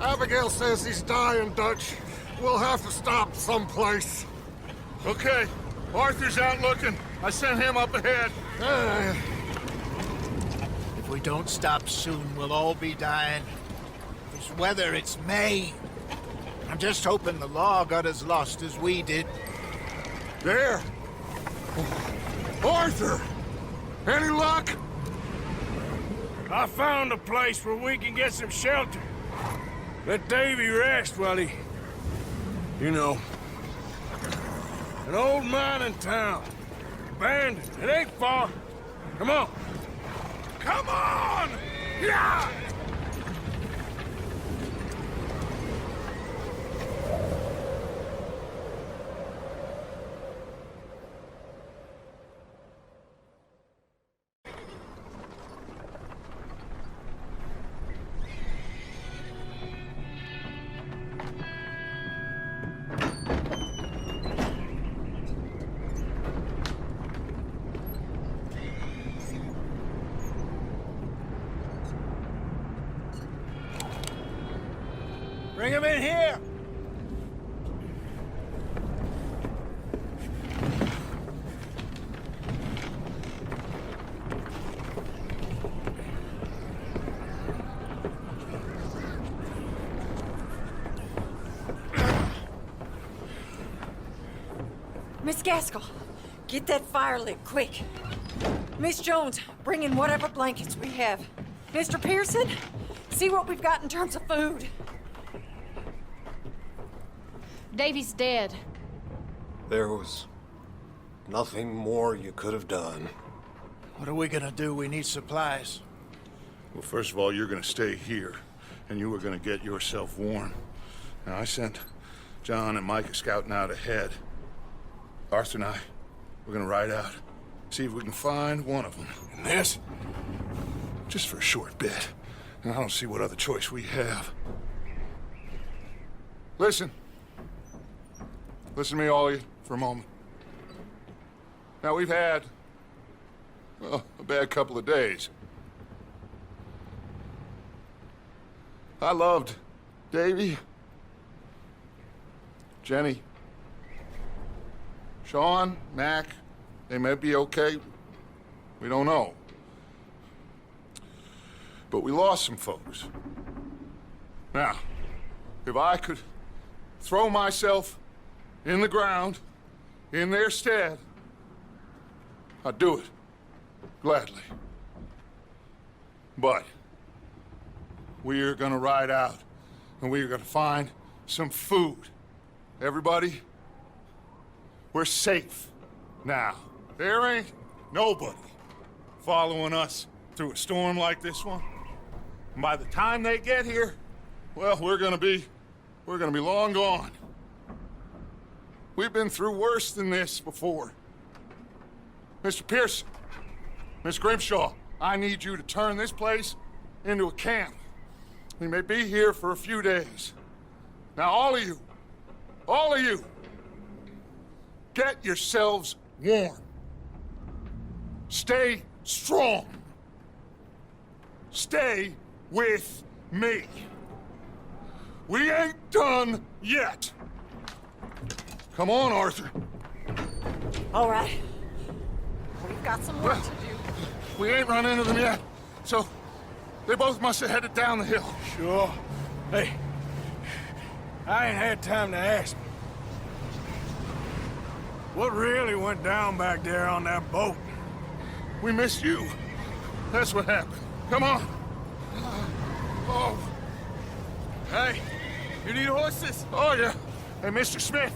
Abigail says he's dying, Dutch. We'll have to stop someplace. Okay. Arthur's out looking. I sent him up ahead. If we don't stop soon, we'll all be dying. This weather, it's May. I'm just hoping the law got as lost as we did. There! Arthur! Any luck? I found a place where we can get some shelter. Let Davy rest while he... You know. An old mining town. Abandoned. It ain't far. Come on. Come on! Yeah! Bring him in here! Miss Gaskell, get that fire lit, quick. Miss Jones, bring in whatever blankets we have. Mr. Pearson, see what we've got in terms of food. Davy's dead. There was nothing more you could have done. What are we gonna do? We need supplies. Well, first of all, you're gonna stay here, and you were gonna get yourself warm. Now, I sent John and Micah scouting out ahead. Arthur and I, we're gonna ride out, see if we can find one of them. And this? Just for a short bit. And I don't see what other choice we have. Listen. Listen to me, all of you, for a moment. Now, we've had, well, a bad couple of days. I loved Davy, Jenny, Sean, Mac. They may be okay. We don't know. But we lost some folks. Now, if I could throw myself in the ground, in their stead, I'd do it, gladly. But we're gonna ride out, and we're gonna find some food. Everybody, we're safe now. There ain't nobody following us through a storm like this one. And by the time they get here, well, we're gonna be long gone. We've been through worse than this before. Mr. Pearson, Miss Grimshaw, I need you to turn this place into a camp. We may be here for a few days. Now, all of you, get yourselves warm. Stay strong. Stay with me. We ain't done yet. Come on, Arthur. All right. We've got some work to do. We ain't run into them yet, so they both must have headed down the hill. Sure. Hey, I ain't had time to ask. What really went down back there on that boat? We missed you. That's what happened. Come on. Oh. Hey, you need horses? Oh, yeah. Hey, Mr. Smith,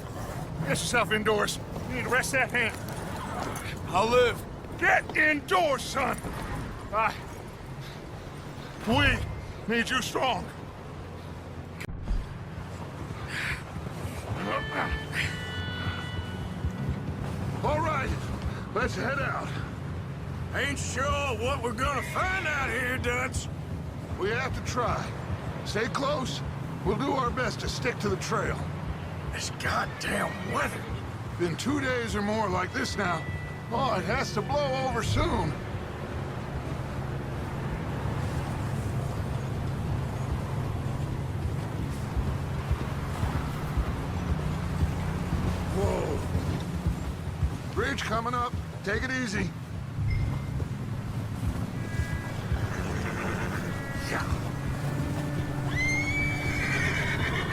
get yourself indoors. You need to rest that hand. I'll live. Get indoors, son. We need you strong. All right, let's head out. Ain't sure what we're gonna find out here, Dutch. We have to try. Stay close. We'll do our best to stick to the trail. This goddamn weather. Been 2 days or more like this now. Oh, it has to blow over soon. Bridge coming up. Take it easy.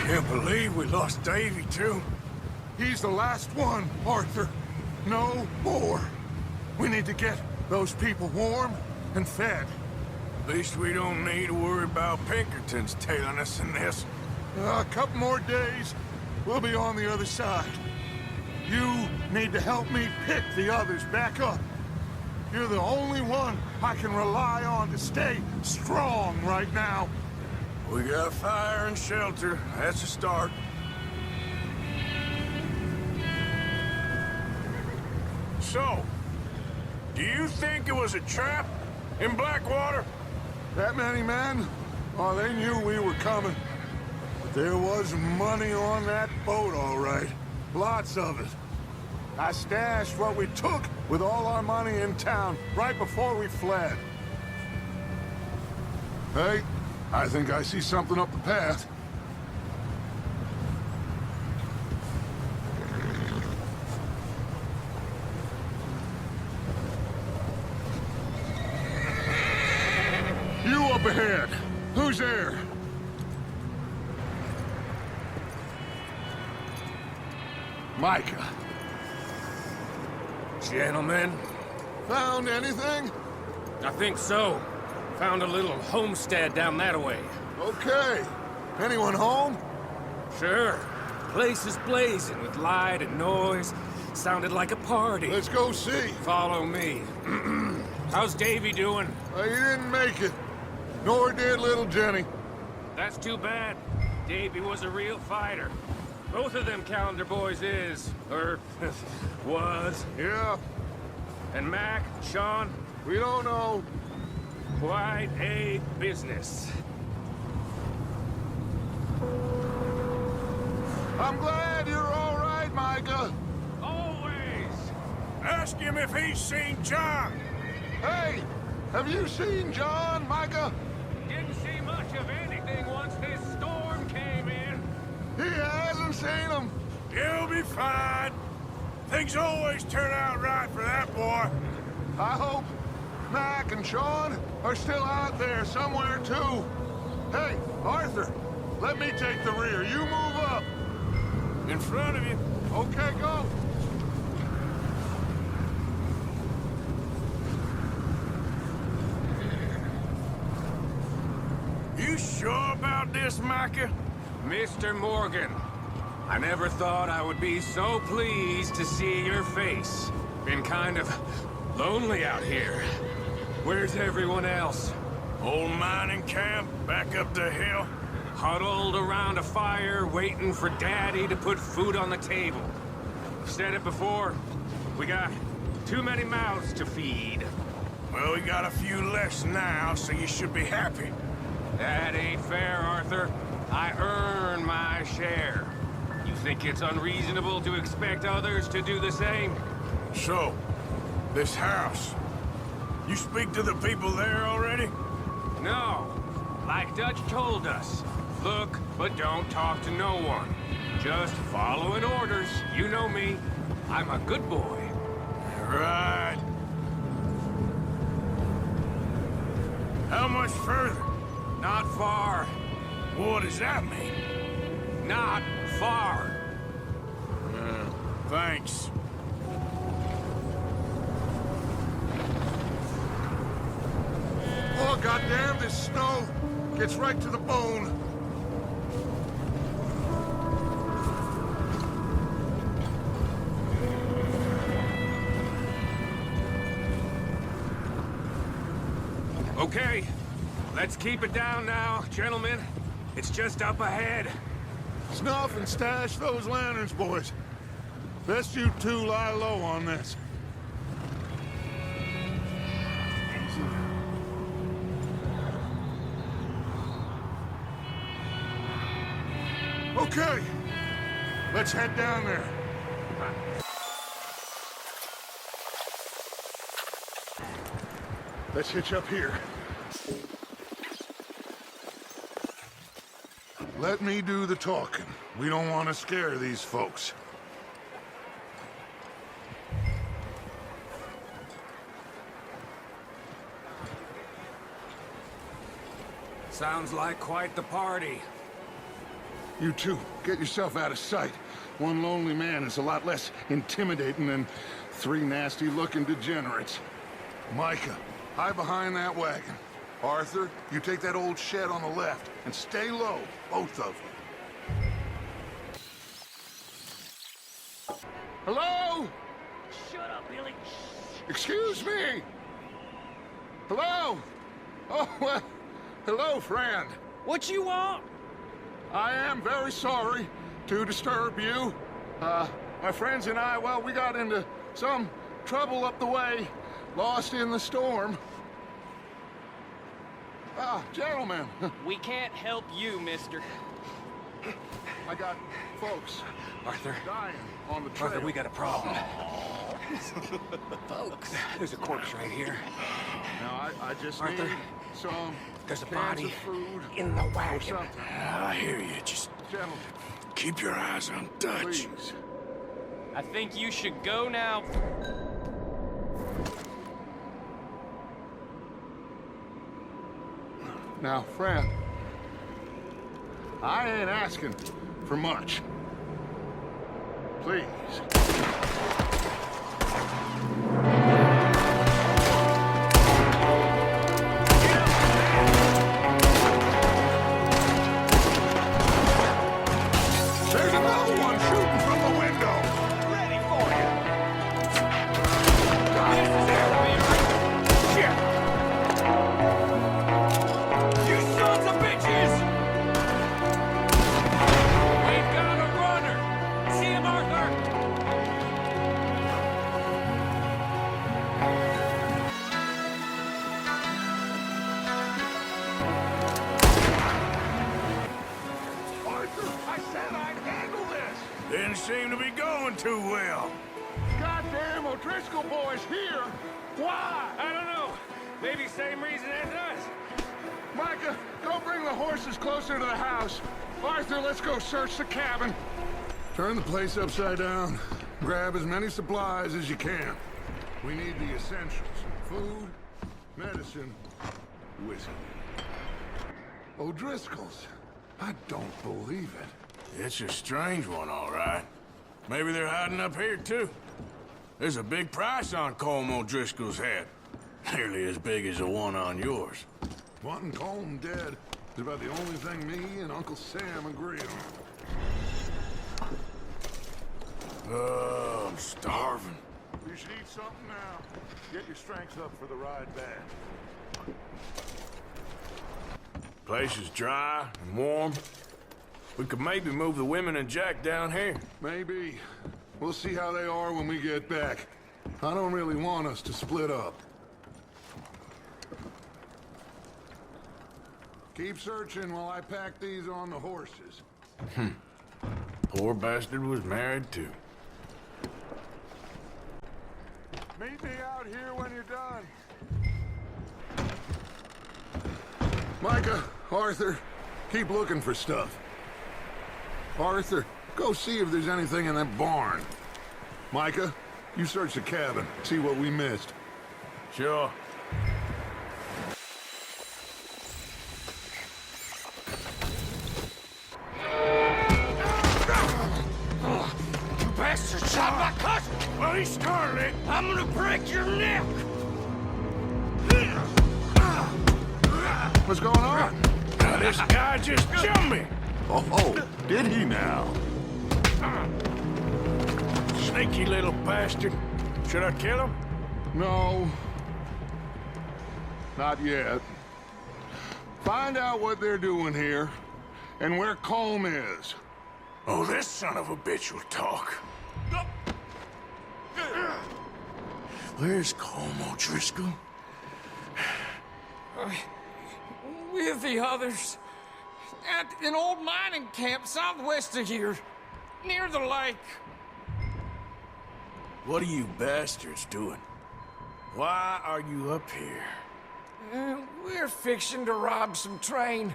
Can't believe we lost Davy, too. He's the last one, Arthur. No more. We need to get those people warm and fed. At least we don't need to worry about Pinkertons tailing us in this. A couple more days, we'll be on the other side. You need to help me pick the others back up. You're the only one I can rely on to stay strong right now. We got fire and shelter. That's a start. So, do you think it was a trap in Blackwater? That many men? Oh, they knew we were coming. But there was money on that boat, all right. Lots of it. I stashed what we took with all our money in town right before we fled. Hey, I think I see something up the path. You up ahead. Who's there? Micah. Gentlemen, Found anything? I think so. Found a little homestead down that way. Okay. Anyone home? Sure. Place is blazing with light and noise. Sounded like a party. Let's go see. Follow me. How's Davy doing? He didn't make it. Nor did little Jenny. That's too bad. Davy was a real fighter. Both of them Calendar boys is, or was. Yeah, And Mac, Sean, we don't know. quite a business. I'm glad you're all right, Micah. Always! Ask him if he's seen John. Hey, have you seen John, Micah? Didn't see much of anything once this storm came in. He hasn't seen him. He'll be fine. Things always turn out right for that boy. I hope Mac and Sean are still out there somewhere, too. Hey, Arthur, let me take the rear. You move up. In front of you. Okay, go. You sure about this, Micah? Mr. Morgan, I never thought I would be so pleased to see your face. Been kind of lonely out here. Where's everyone else? Old mining camp back up the hill. Huddled around a fire, waiting for Daddy to put food on the table. Said it before, we got too many mouths to feed. Well, we got a few less now, so you should be happy. That ain't fair, Arthur. I earn my share. You think it's unreasonable to expect others to do the same? So, this house. You speak to the people there already? No. Like Dutch told us. Look, but don't talk to no one. Just following orders. You know me. I'm a good boy. Right. How much further? Not far. What does that mean? Not far. Thanks. Oh, goddamn, this snow gets right to the bone. Okay. Let's keep it down now, gentlemen. It's just up ahead. Snuff and stash those lanterns, boys. Best you two lie low on this. Okay, let's head down there. Let's hitch up here. Let me do the talking. We don't want to scare these folks. Sounds like quite the party. You two, get yourself out of sight. One lonely man is a lot less intimidating than three nasty-looking degenerates. Micah, hide behind that wagon. Arthur, you take that old shed on the left, and stay low, both of you. Hello? Shut up, Billy. Excuse me? Hello? Oh, well, hello, friend. What you want? I am very sorry to disturb you. My friends and I, well, we got into some trouble up the way, lost in the storm. Ah, gentlemen, We can't help you, mister. I got folks Arthur, dying on the trail. Arthur, we got a problem. Folks, there's a corpse right here. Now, I just Arthur, need some There's a cans body of food in the or wagon. something. I hear you. Just Gentlemen, keep your eyes on Dutch. please. I think you should go now. Now, friend, I ain't asking for much. Please. There's another one shooting from the window. Ready for you. You sons of bitches! We've got a runner! See him, Arthur? Arthur, I said I'd handle this. Didn't seem to be going too well. Goddamn O'Driscoll boys here. Why? I don't know. Maybe same reason as us. Micah, go bring the horses closer to the house. Arthur, let's go search the cabin. Turn the place upside down. Grab as many supplies as you can. We need the essentials. Food, medicine, whiskey. O'Driscoll's. I don't believe it. It's a strange one, all right. Maybe they're hiding up here, too. There's a big price on Colm O'Driscoll's head. Nearly as big as the one on yours. Wanting Colm dead is about the only thing me and Uncle Sam agree on. Oh, I'm starving. You should eat something now. Get your strength up for the ride back. Place is dry and warm. We could maybe move the women and Jack down here. Maybe. We'll see how they are when we get back. I don't really want us to split up. Keep searching while I pack these on the horses. Poor bastard was married, too. Meet me out here when you're done. Micah, Arthur, keep looking for stuff. Arthur, go see if there's anything in that barn. Micah, you search the cabin, see what we missed. Sure. Bastard shot my cousin! Well, he started it. I'm gonna break your neck! What's going on? Now, this guy just jumped me. Oh, did he now? Sneaky little bastard. Should I kill him? No. Not yet. Find out what they're doing here, and where Colm is. Oh, this son of a bitch will talk. Where's Colm O'Driscoll? With the others. At an old mining camp southwest of here. Near the lake. What are you bastards doing? Why are you up here? We're fixing to rob some train.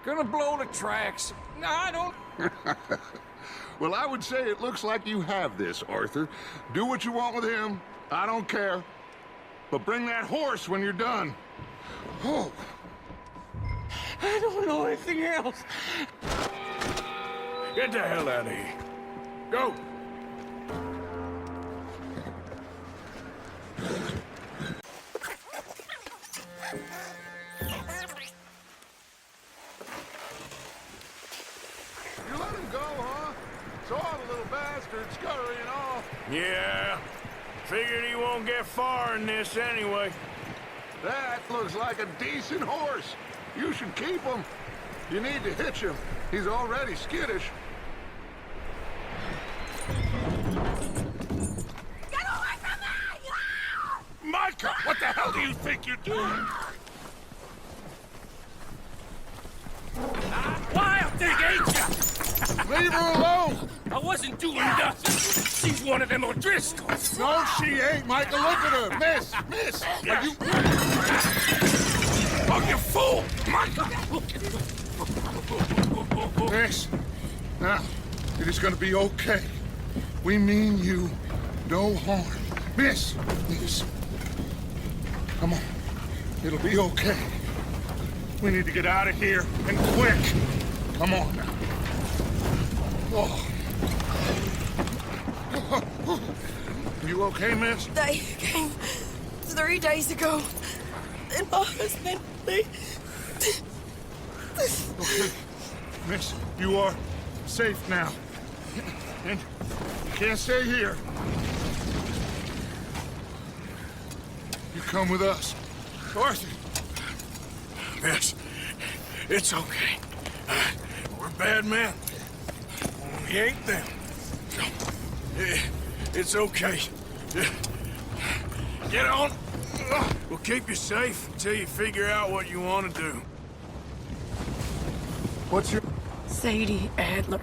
Gonna blow the tracks. I don't... Well, I would say it looks like you have this, Arthur. Do what you want with him. I don't care. But bring that horse when you're done. Oh. I don't know anything else. Get the hell out of here. Go. You let him go, huh? Saw the little bastard scurrying off. Yeah. Figured he won't get far in this anyway. That looks like a decent horse. You should keep him. You need to hitch him. He's already skittish. Get away from me! Micah, what the hell do you think you're doing? Wild thing, ain't ya? Leave her alone! I wasn't doing nothing. She's one of them O'Driscolls. No, she ain't, Micah. Look at her. Miss, are you... Oh, you fool! Micah! Miss, now, it is gonna be okay. We mean you no harm. Miss, come on. It'll be okay. We need to get out of here, and quick. Come on now. Oh. You okay, miss? They came 3 days ago. And my husband, Okay. Miss, you are safe now. And you can't stay here. You come with us. Arthur. Miss, it's okay. We're bad men. We ain't them. It's okay. Get on. We'll keep you safe until you figure out what you want to do. What's your... Sadie Adler.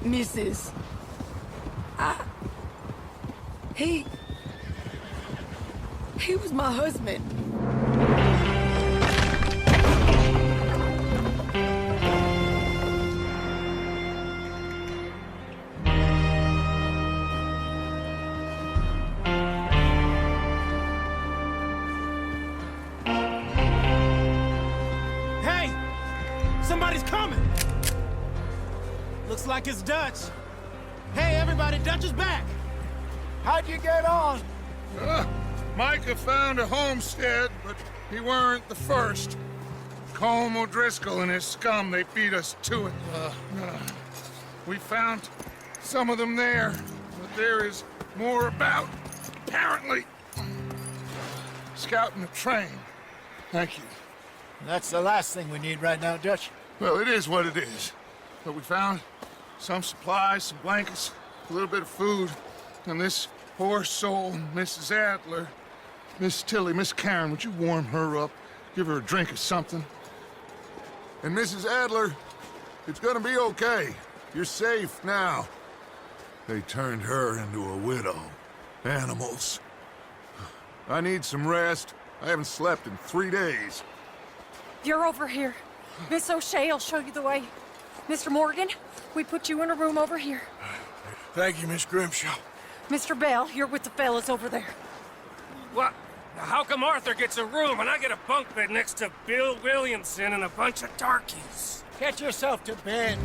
Mrs. He was my husband. Hey! Somebody's coming! Looks like it's Dutch. Hey, everybody, Dutch is back! How'd you get on? Micah found a homestead, but he weren't the first. Colm O'Driscoll and his scum, they beat us to it. We found some of them there, but there is more about, apparently. Scouting the train. Thank you. That's the last thing we need right now, Dutch. Well, it is what it is. But we found some supplies, some blankets, a little bit of food, and this poor soul, Mrs. Adler. Miss Tilly, Miss Karen, would you warm her up? Give her a drink or something? And Mrs. Adler, it's gonna be okay. You're safe now. They turned her into a widow. Animals. I need some rest. I haven't slept in 3 days. You're over here. Miss O'Shea will show you the way. Mr. Morgan, we put you in a room over here. Thank you, Miss Grimshaw. Mr. Bell, you're with the fellas over there. What? How come Arthur gets a room and I get a bunk bed next to Bill Williamson and a bunch of darkies? Get yourself to bed.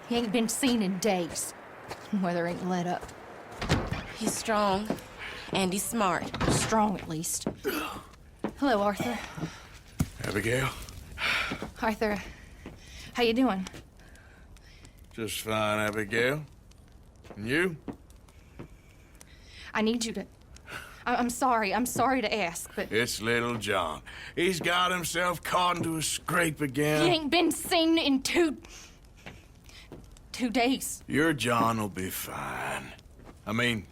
He ain't been seen in days. Weather ain't let up. He's strong, and he's smart. Strong, at least. Hello, Arthur. Abigail? Arthur, how you doing? Just fine, Abigail. And you? I need you to... I'm sorry to ask, but... It's little John. He's got himself caught into a scrape again. He ain't been seen in 2 days. Your John will be fine. I mean,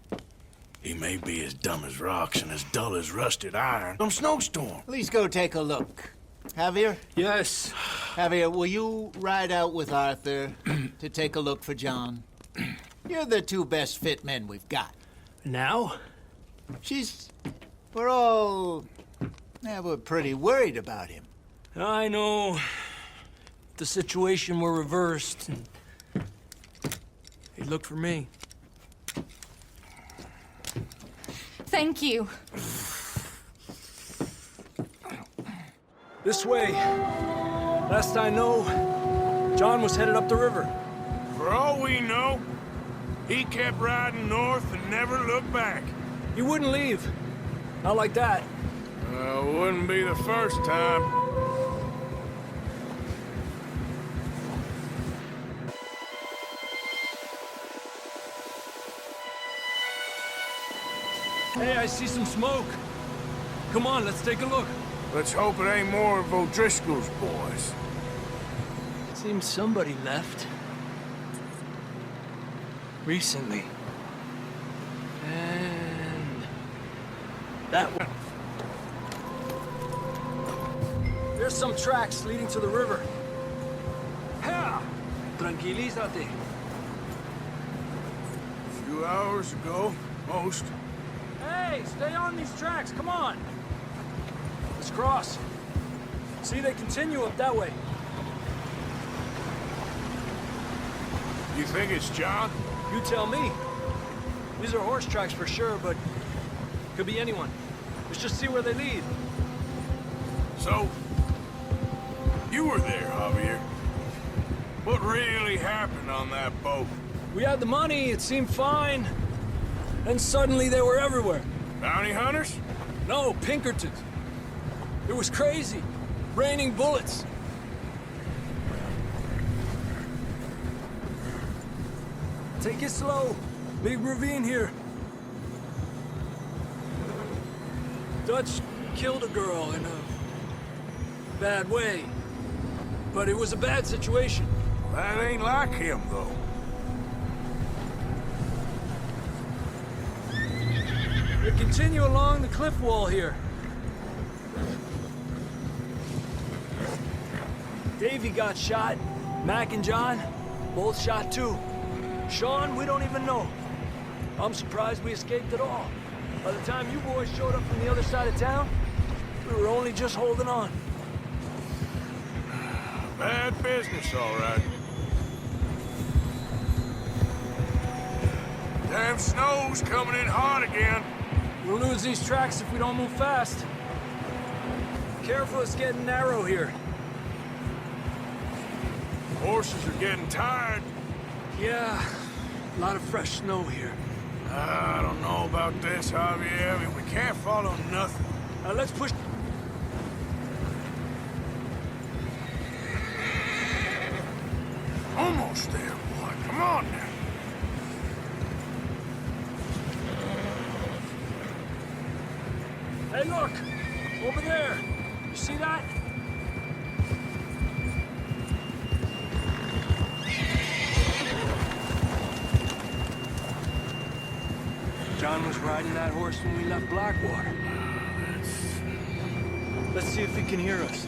he may be as dumb as rocks and as dull as rusted iron. Some snowstorm. Please go take a look. Javier? Yes. Javier, will you ride out with Arthur to take a look for John? You're the 2 best fit men we've got. Now? We're all... we're pretty worried about him. I know if the situation were reversed, and he'd look for me. Thank you. This way. Last I know, John was headed up the river. For all we know, he kept riding north and never looked back. He wouldn't leave. Not like that. Wouldn't be the first time. Hey, I see some smoke. Come on, let's take a look. Let's hope it ain't more of O'Driscoll's boys. Seems somebody left. Recently. And... that one. There's some tracks leading to the river. Yeah! Tranquilízate. A few hours ago, most. Hey, stay on these tracks, come on! Let's cross. See, they continue up that way. You think it's John? You tell me. These are horse tracks for sure, but could be anyone. Let's just see where they lead. So, you were there, Javier. What really happened on that boat? We had the money, it seemed fine. Then suddenly they were everywhere. Bounty hunters? No, Pinkertons. It was crazy. Raining bullets. Take it slow. Big ravine here. Dutch killed a girl in a bad way. But it was a bad situation. That ain't like him, though. We continue along the cliff wall here. Davey got shot. Mac and John, both shot too. Sean, we don't even know. I'm surprised we escaped at all. By the time you boys showed up from the other side of town, we were only just holding on. Bad business, all right. Damn snow's coming in hot again. We'll lose these tracks if we don't move fast. Careful, it's getting narrow here. Horses are getting tired. Yeah, a lot of fresh snow here. I don't know about this, Javier. I mean, we can't follow nothing. Let's push. Almost there, boy. Come on now. Hey, look! Over there! You see that? John was riding that horse when we left Blackwater. Let's see if he can hear us.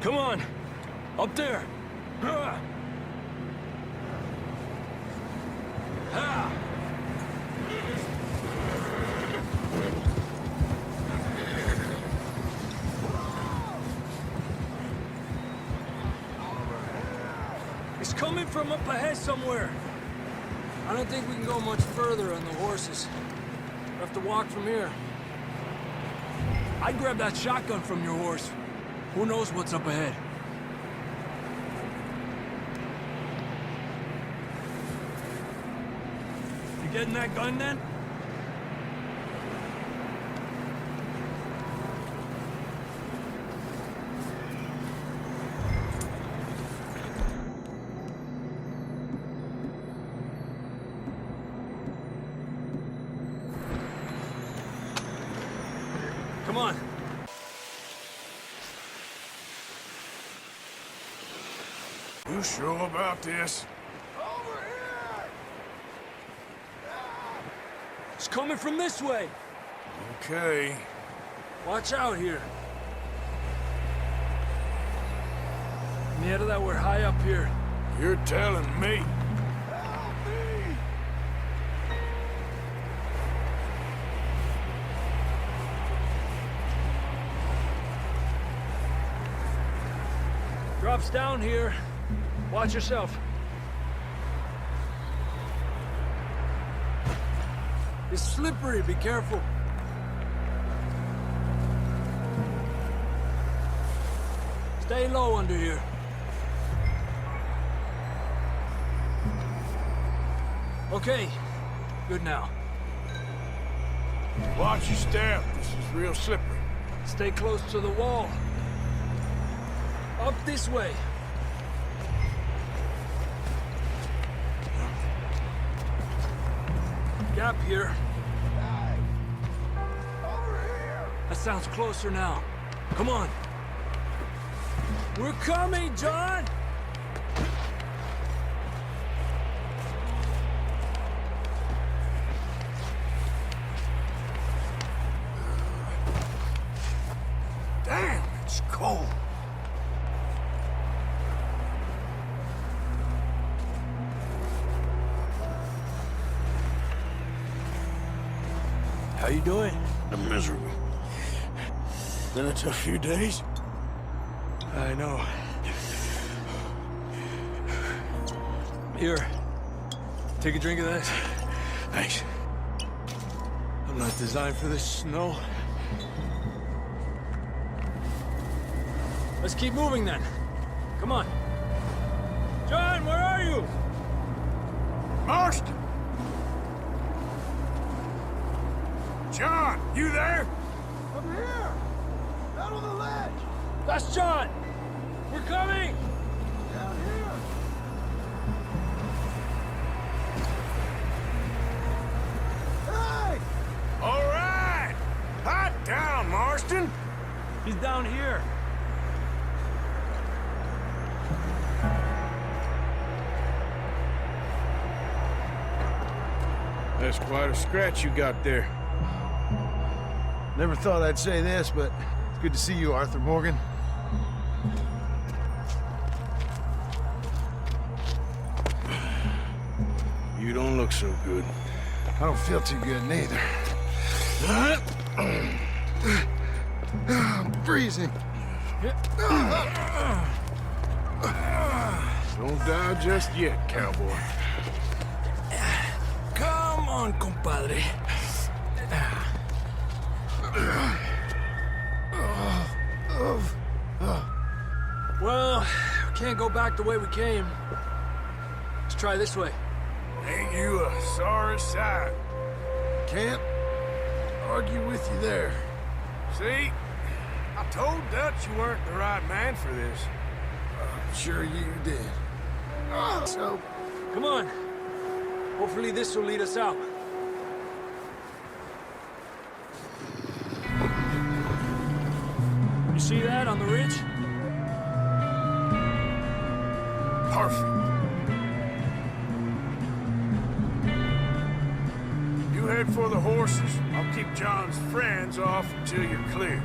Come on! Up there! Ha! Ha! It's coming from up ahead somewhere. I don't think we can go much further on the horses. We'll have to walk from here. I'd grab that shotgun from your horse. Who knows what's up ahead? You getting that gun then? Come on. You sure about this? It's coming from this way. Okay. Watch out here. Mierda, we're high up here. You're telling me. Stuff's down here. Watch yourself. It's slippery, be careful. Stay low under here. Okay, good now. Watch your step. This is real slippery. Stay close to the wall. Up this way. Gap here. That sounds closer now. Come on. We're coming, John! Damn, it's cold. How you doing? I'm miserable. Been a tough few days. I know. Here, take a drink of that. Thanks. I'm not designed for this snow. Let's keep moving then. Come on. John, where are you? Marston! John, you there? I'm here! Out on the ledge! That's John! We're coming! Down here! Hey! All right! Hot down, Marston! He's down here. That's quite a scratch you got there. Never thought I'd say this, but it's good to see you, Arthur Morgan. You don't look so good. I don't feel too good neither. I'm freezing. Don't die just yet, cowboy. Come on, compadre. Well, we can't go back the way we came. Let's try this way. Ain't you a sorry sight? Can't argue with you there. See? I told Dutch you weren't the right man for this. I'm sure you did. So, Come on. Hopefully this will lead us out. You see that on the ridge? Perfect. You head for the horses. I'll keep John's friends off until you're clear.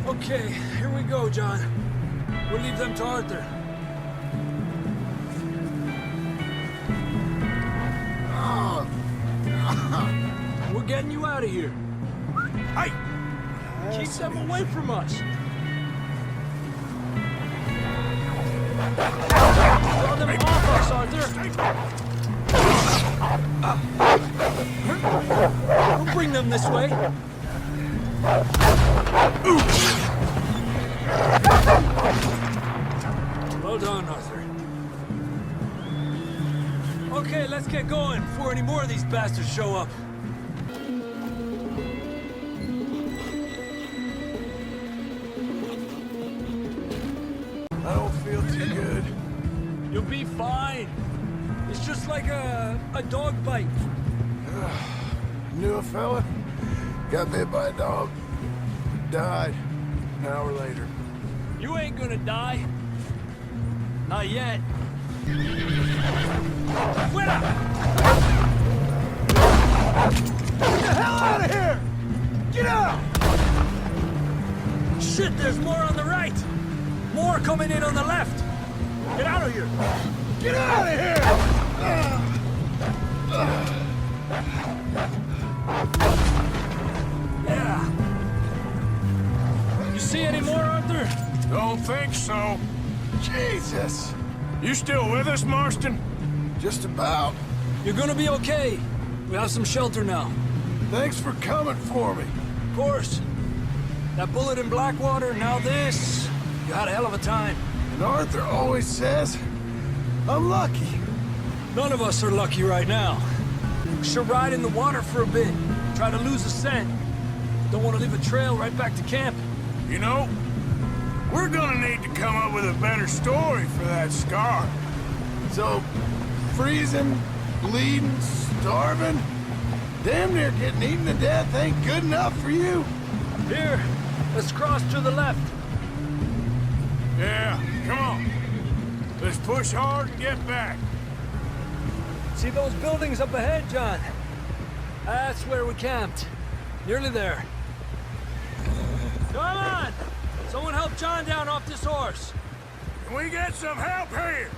Okay, here we go, John. We'll leave them to Arthur. We're getting you out of here. Hey! Keep them away from us. Draw them off us, Arthur. Don't bring them this way. Well done, Arthur. Okay, let's get going before any more of these bastards show up. I don't feel too good. You'll be fine. It's just like a dog bite. Knew a fella, got bit by a dog, died an hour later. You ain't gonna die. Not yet. Fuera! Get the hell out of here! Get out! Shit, there's more on the right. More coming in on the left. Get out of here. Get out of here! Yeah. You see any more, Arthur? Don't think so. Jesus! You still with us, Marston? Just about. You're gonna be okay. We have some shelter now. Thanks for coming for me. Of course. That bullet in Blackwater, now this. You had a hell of a time. And Arthur always says, I'm lucky. None of us are lucky right now. We should ride in the water for a bit. Try to lose a scent. Don't want to leave a trail right back to camp. You know, we're gonna need to come up with a better story for that scar. So, freezing, bleeding, starving, damn near getting eaten to death ain't good enough for you? Here, let's cross to the left. Yeah, come on. Let's push hard and get back. See those buildings up ahead, John? That's where we camped. Nearly there. Come on! Someone help John down off this horse. Can we get some help here?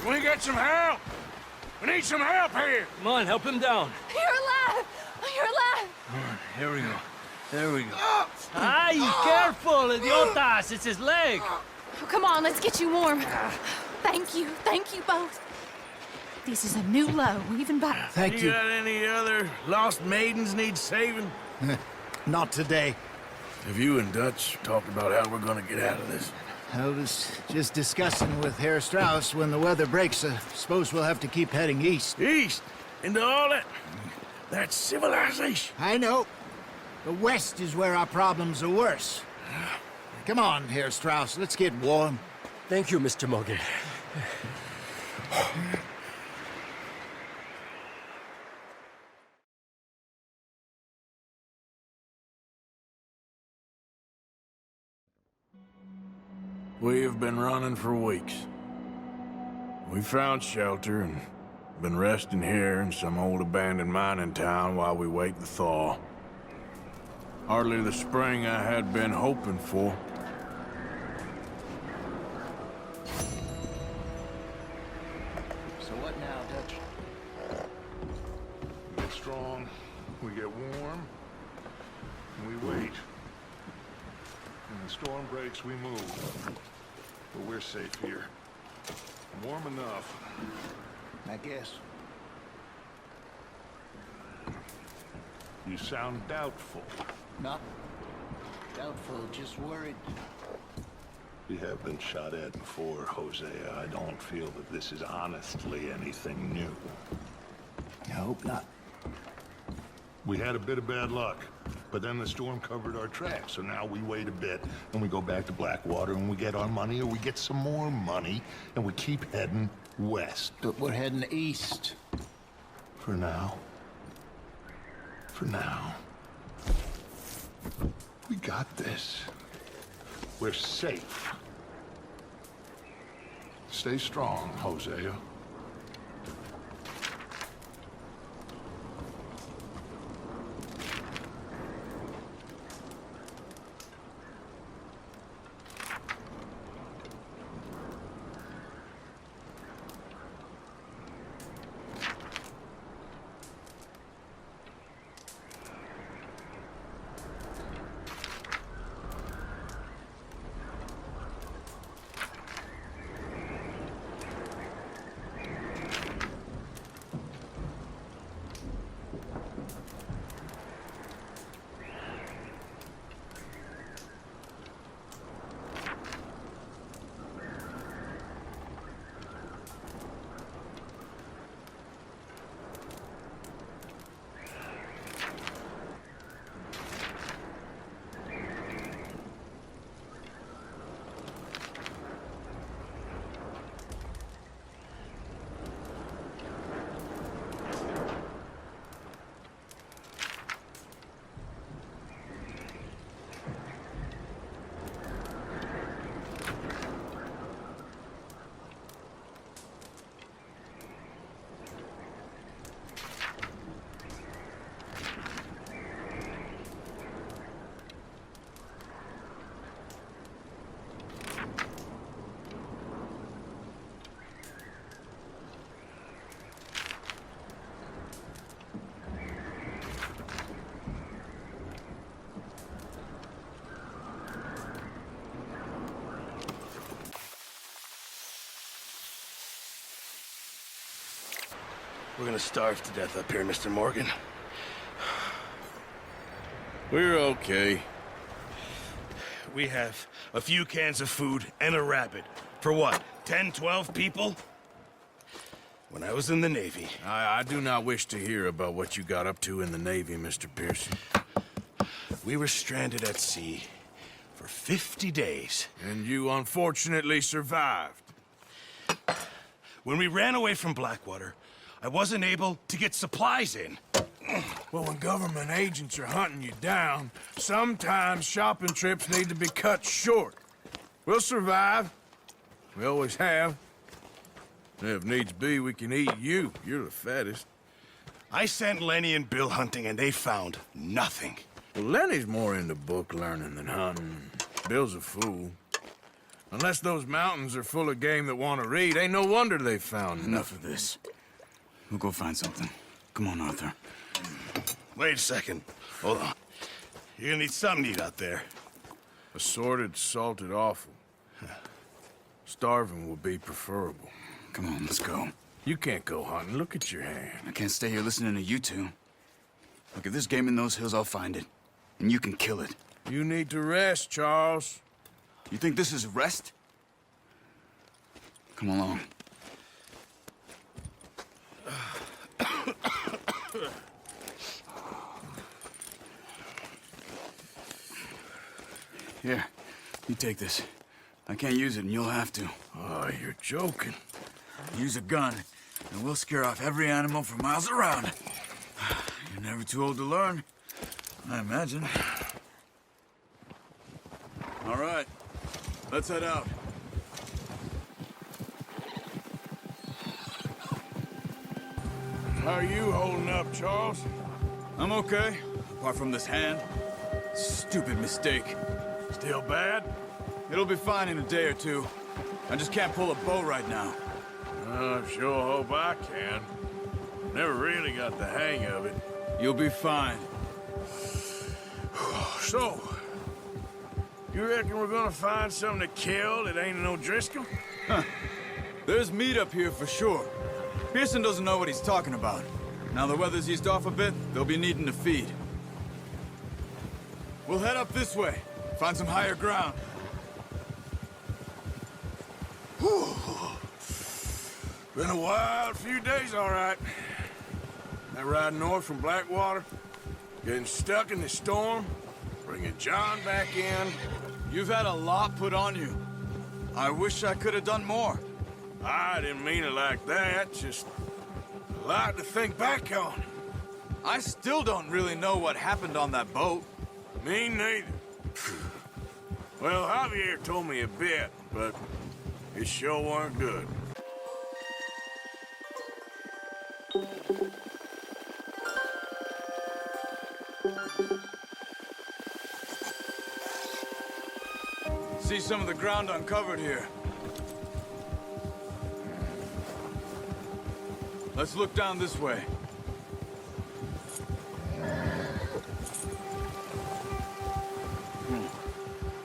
Can we get some help? We need some help here. Come on, help him down. You're alive! You're alive! All right, here we go. There we go. Ay, careful, idiotas! It's his leg! Oh, come on, let's get you warm. Thank you both. This is a new low, even better. Thank you. Got any other lost maidens need saving? Not today. Have you and Dutch talked about how we're gonna get out of this? I was just discussing with Herr Strauss when the weather breaks. Suppose we'll have to keep heading east. East? Into all that... That's civilization. I know. The west is where our problems are worse. Come on, Herr Strauss, let's get warm. Thank you, Mr. Morgan. We have been running for weeks. We found shelter and been resting here in some old abandoned mining town while we wait the thaw. Hardly the spring I had been hoping for. So what now, Dutch? We get strong, we get warm, and we wait. When the storm breaks, we move. But we're safe here. Warm enough. I guess. You sound doubtful. Not doubtful, just worried. We have been shot at before, Hosea. I don't feel that this is honestly anything new. I hope not. We had a bit of bad luck, but then the storm covered our tracks, so now we wait a bit, and we go back to Blackwater, and we get our money, or we get some more money, and we keep heading west. But we're heading east. For now. For now. We got this. We're safe. Stay strong, Hosea. We're gonna starve to death up here, Mr. Morgan. We're okay. We have a few cans of food and a rabbit. For what, 10, 12 people? When I was in the Navy... I do not wish to hear about what you got up to in the Navy, Mr. Pearson. We were stranded at sea for 50 days. And you unfortunately survived. When we ran away from Blackwater, I wasn't able to get supplies in. Well, when government agents are hunting you down, sometimes shopping trips need to be cut short. We'll survive. We always have. And if needs be, we can eat you. You're the fattest. I sent Lenny and Bill hunting, and they found nothing. Well, Lenny's more into book learning than hunting. Bill's a fool. Unless those mountains are full of game that want to read, ain't no wonder they found Enough of this. We'll go find something. Come on, Arthur. Wait a second. Hold on. You're gonna need something to eat out there. Assorted, salted offal. Starving would be preferable. Come on, let's go. You can't go hunting. Look at your hand. I can't stay here listening to you two. Look, if there's game in those hills, I'll find it. And you can kill it. You need to rest, Charles. You think this is rest? Come along. Here, you take this. I can't use it, and you'll have to. Oh, you're joking. Use a gun, and we'll scare off every animal for miles around. You're never too old to learn, I imagine. All right, let's head out. How are you holding up, Charles? I'm okay, apart from this hand. Stupid mistake. Still bad? It'll be fine in a day or two. I just can't pull a bow right now. I sure hope I can. Never really got the hang of it. You'll be fine. So, you reckon we're gonna find something to kill that ain't no Driscoll? Huh. There's meat up here for sure. Pearson doesn't know what he's talking about. Now the weather's eased off a bit, they'll be needing to feed. We'll head up this way. Find some higher ground. Whew. Been a wild few days, all right. That ride north from Blackwater, getting stuck in the storm, bringing John back in. You've had a lot put on you. I wish I could have done more. I didn't mean it like that, just a lot to think back on. I still don't really know what happened on that boat. Me neither. Well, Javier told me a bit, but it sure weren't good. See some of the ground uncovered here. Let's look down this way.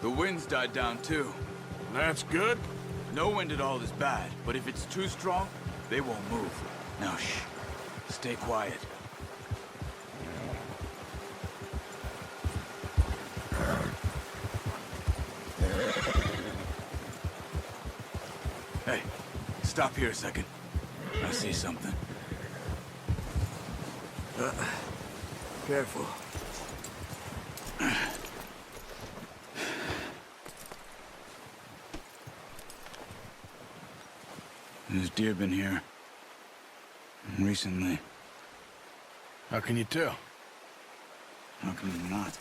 The wind's died down too. That's good? No wind at all is bad, but if it's too strong, they won't move. Now shh. Stay quiet. Hey, stop here a second. I see something. Careful. There's deer been here. Recently. How can you tell? How can you not?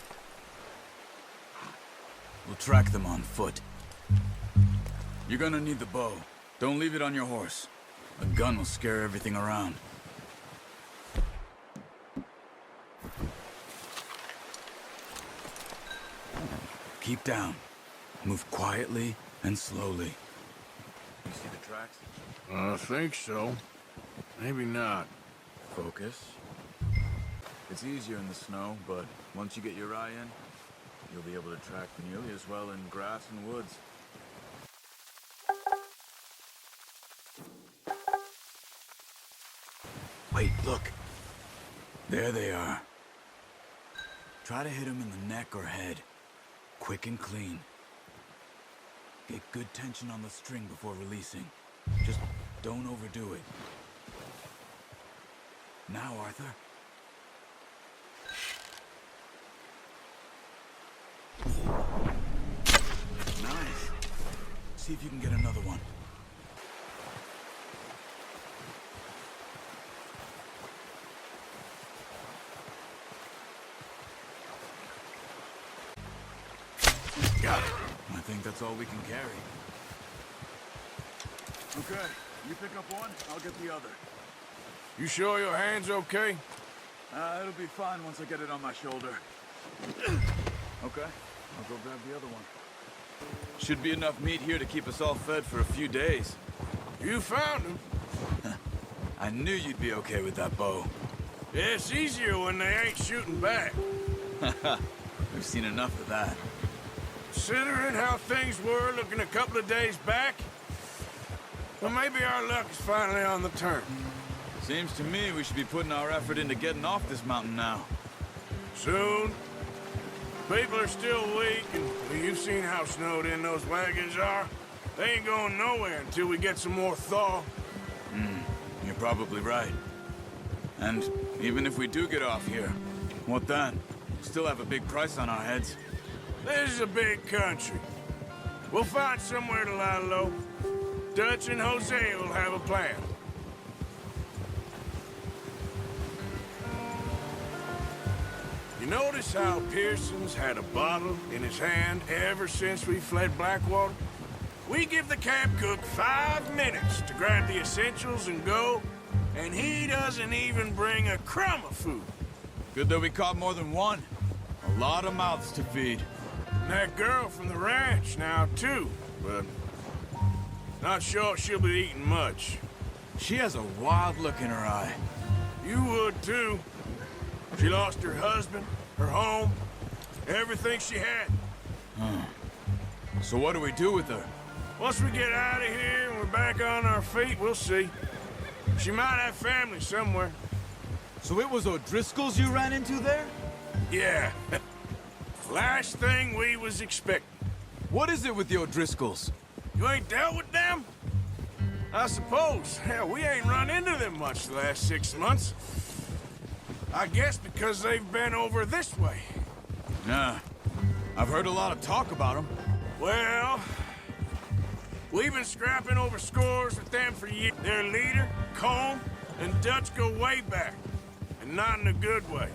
We'll track them on foot. You're gonna need the bow. Don't leave it on your horse. A gun will scare everything around. Keep down. Move quietly and slowly. You see the tracks? I think so. Maybe not. Focus. It's easier in the snow, but once you get your eye in, you'll be able to track nearly as well in grass and woods. Wait, look. There they are. Try to hit him in the neck or head. Quick and clean. Get good tension on the string before releasing. Just don't overdo it. Now, Arthur. Nice. See if you can get another one. Got it. I think that's all we can carry. Okay, you pick up one, I'll get the other. You sure your hand's okay? It'll be fine once I get it on my shoulder. Okay, I'll go grab the other one. Should be enough meat here to keep us all fed for a few days. You found him. I knew you'd be okay with that bow. Yeah, it's easier when they ain't shooting back. We've seen enough of that. Considering how things were looking a couple of days back, well, maybe our luck is finally on the turn. Seems to me we should be putting our effort into getting off this mountain now. Soon. People are still weak, and you've seen how snowed in those wagons are. They ain't going nowhere until we get some more thaw. You're probably right. And even if we do get off here, what then? Still have a big price on our heads. This is a big country. We'll find somewhere to lie low. Dutch and Hosea will have a plan. You notice how Pearson's had a bottle in his hand ever since we fled Blackwater? We give the camp cook 5 minutes to grab the essentials and go, and he doesn't even bring a crumb of food. Good that we caught more than one. A lot of mouths to feed. And that girl from the ranch now, too, but not sure she'll be eating much. She has a wild look in her eye. You would, too. She lost her husband, her home, everything she had. So what do we do with her? Once we get out of here and we're back on our feet, we'll see. She might have family somewhere. So it was O'Driscoll's you ran into there? Yeah. Last thing we was expecting. What is it with the O'Driscolls? You ain't dealt with them? I suppose. Hell, we ain't run into them much the last 6 months. I guess because they've been over this way. Nah. I've heard a lot of talk about them. Well, we've been scrapping over scores with them for years. Their leader, Colm, and Dutch go way back. And not in a good way.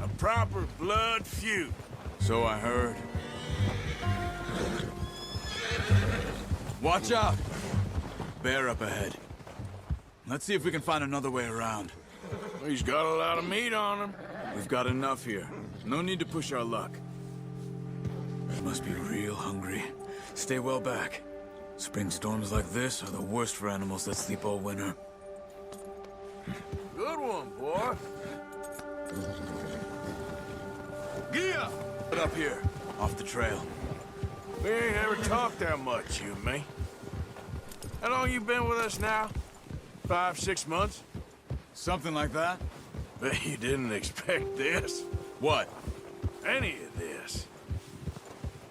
A proper blood feud. So I heard. Watch out! Bear up ahead. Let's see if we can find another way around. He's got a lot of meat on him. We've got enough here. No need to push our luck. We must be real hungry. Stay well back. Spring storms like this are the worst for animals that sleep all winter. Good one, boy. Gia! Get up here, off the trail. We ain't ever talked that much, you and me. How long you been with us now? 5, 6 months? Something like that? Bet you didn't expect this. What? Any of this.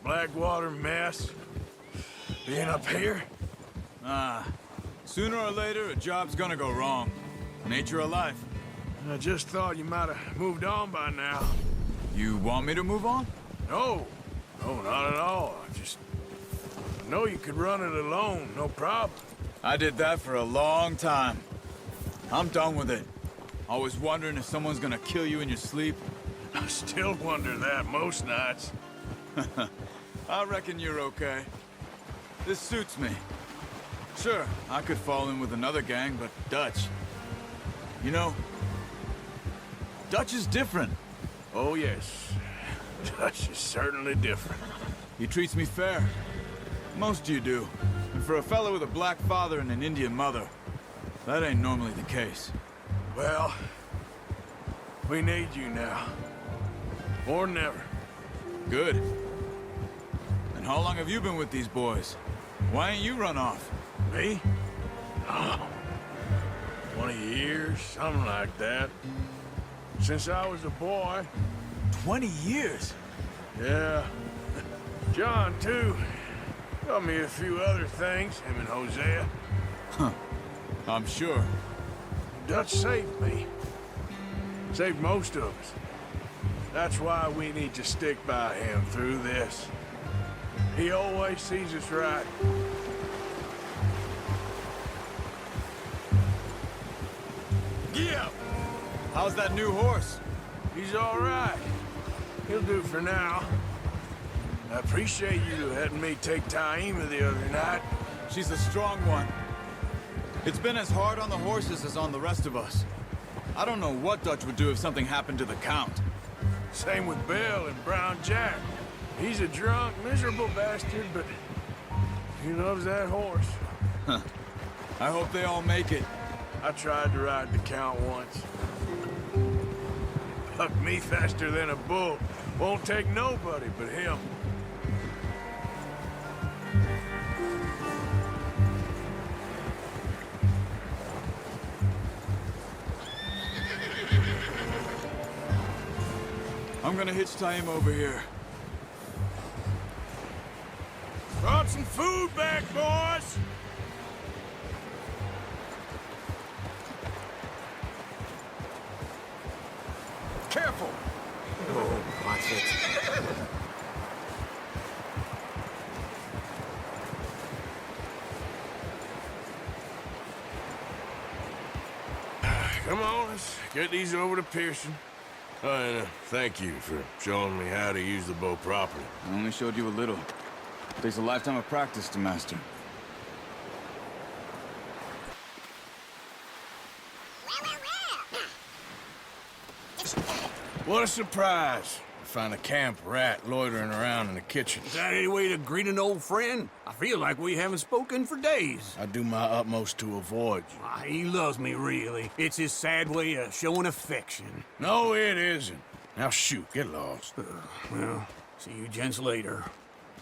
Blackwater mess. Being up here? Sooner or later, a job's gonna go wrong. Nature of life. I just thought you might have moved on by now. You want me to move on? No. No, not at all. I know you could run it alone, no problem. I did that for a long time. I'm done with it. Always wondering if someone's gonna kill you in your sleep. I still wonder that most nights. I reckon you're okay. This suits me. Sure, I could fall in with another gang, but Dutch... You know, Dutch is different. Oh, yes. Dutch is certainly different. He treats me fair. Most you do. And for a fellow with a black father and an Indian mother, that ain't normally the case. Well, we need you now. More than ever. Good. And how long have you been with these boys? Why ain't you run off? Me? Oh. 20 years, something like that. Since I was a boy. 20 years? Yeah. John, too. Taught me a few other things, him and Hosea. Huh. I'm sure. Dutch saved me. Saved most of us. That's why we need to stick by him through this. He always sees us right. Yeah. How's that new horse? He's all right. He'll do for now. I appreciate you letting me take Taima the other night. She's a strong one. It's been as hard on the horses as on the rest of us. I don't know what Dutch would do if something happened to the Count. Same with Bill and Brown Jack. He's a drunk, miserable bastard, but he loves that horse. Huh. I hope they all make it. I tried to ride the Count once. Bucked me faster than a bull. Won't take nobody but him. I'm gonna hitch Taima over here. Brought some food back, boys! Careful! Oh, watch it. Come on, let's get these over to Pearson. Oh, and thank you for showing me how to use the bow properly. I only showed you a little. It takes a lifetime of practice to master. What a surprise. Find a camp rat loitering around in the kitchen. Is that any way to greet an old friend? I feel like we haven't spoken for days. I do my utmost to avoid you. He loves me, really. It's his sad way of showing affection. No, it isn't. Now shoot, get lost. Well, see you gents later.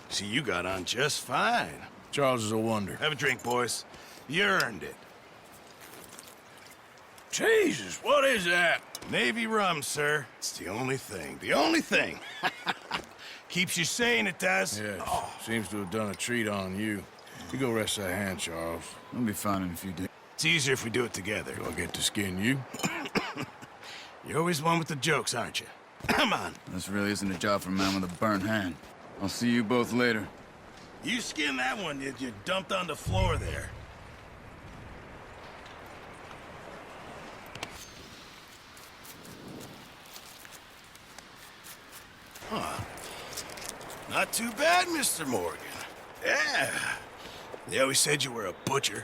See, you got on just fine. Charles is a wonder. Have a drink, boys. You earned it. Jesus, what is that? Navy rum, sir. It's the only thing. The only thing. Keeps you sane, it does. Yes, seems to have done a treat on you. You go rest that hand, Charles. I'll be fine in a few days. It's easier if we do it together. Do I get to skin you? You're always one with the jokes, aren't you? Come on. This really isn't a job for a man with a burnt hand. I'll see you both later. You skin that one you dumped on the floor there. Huh. Not too bad, Mr. Morgan. Yeah. They always said you were a butcher.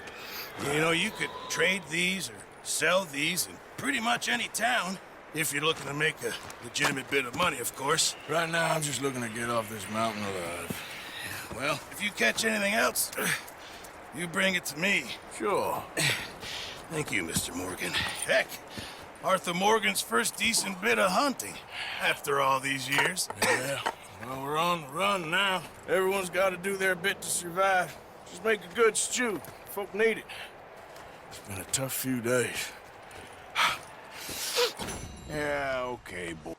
You know, you could trade these or sell these in pretty much any town. If you're looking to make a legitimate bit of money, of course. Right now, I'm just looking to get off this mountain alive. Well, if you catch anything else, you bring it to me. Sure. Thank you, Mr. Morgan. Heck, Arthur Morgan's first decent bit of hunting after all these years. Yeah, well, we're on the run now. Everyone's got to do their bit to survive. Just make a good stew. Folk need it. It's been a tough few days. Yeah, okay, boy.